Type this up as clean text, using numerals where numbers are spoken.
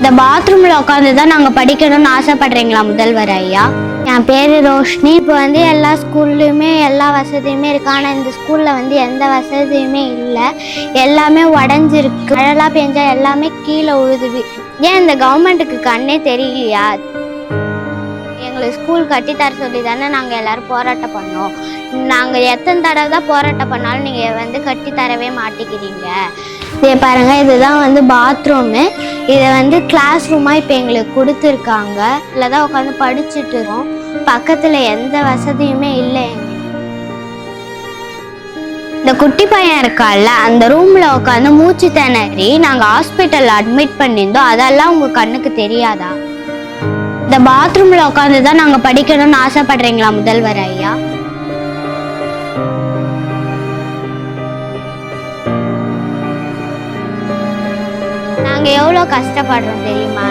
இந்த பாத்ரூம்ல உட்காந்து தான் நாங்க படிக்கணும்னு ஆசைப்படுறீங்களா முதல்வர் ஐயா? என் பேரு ரோஷினி. இப்போ எல்லா ஸ்கூல்லையுமே எல்லா வசதியுமே இருக்கு. ஆனால் இந்த ஸ்கூல்ல எந்த வசதியுமே இல்லை. எல்லாமே உடஞ்சிருக்கு. மழைலாம் பெஞ்சா எல்லாமே கீழே உழுதுவி. ஏன் இந்த கவர்மெண்ட்டுக்கு கண்ணே தெரியலையா? எங்களுக்கு ஸ்கூல் கட்டித்தர சொல்லி தானே நாங்கள் எல்லாரும் போராட்டம் பண்ணோம். நாங்கள் எத்தனை தடவை தான் போராட்டம் பண்ணாலும் நீங்கள் கட்டித்தரவே மாட்டேங்கிறீங்க. இதே பாருங்க, இதுதான் பாத்ரூமு. இதை கிளாஸ் ரூமாக இப்போ எங்களுக்கு கொடுத்துருக்காங்க. இதில் தான் உட்காந்து படிச்சுட்டு இருக்கோம். பக்கத்தில் எந்த வசதியுமே இல்லை. இந்த குட்டி பையன் இருக்கால, அந்த ரூம்ல உட்காந்து மூச்சு திணறி நாங்கள் ஹாஸ்பிட்டலில் அட்மிட் பண்ணியிருந்தோம். அதெல்லாம் உங்கள் கண்ணுக்கு தெரியாதா? இந்த பாத்ரூம்ல உட்காந்து தான் நாங்கள் படிக்கணும்னு ஆசைப்படுறீங்களா முதல்வர் ஐயா? நாங்கள் எவ்வளோ கஷ்டப்படுறோம் தெரியுமா?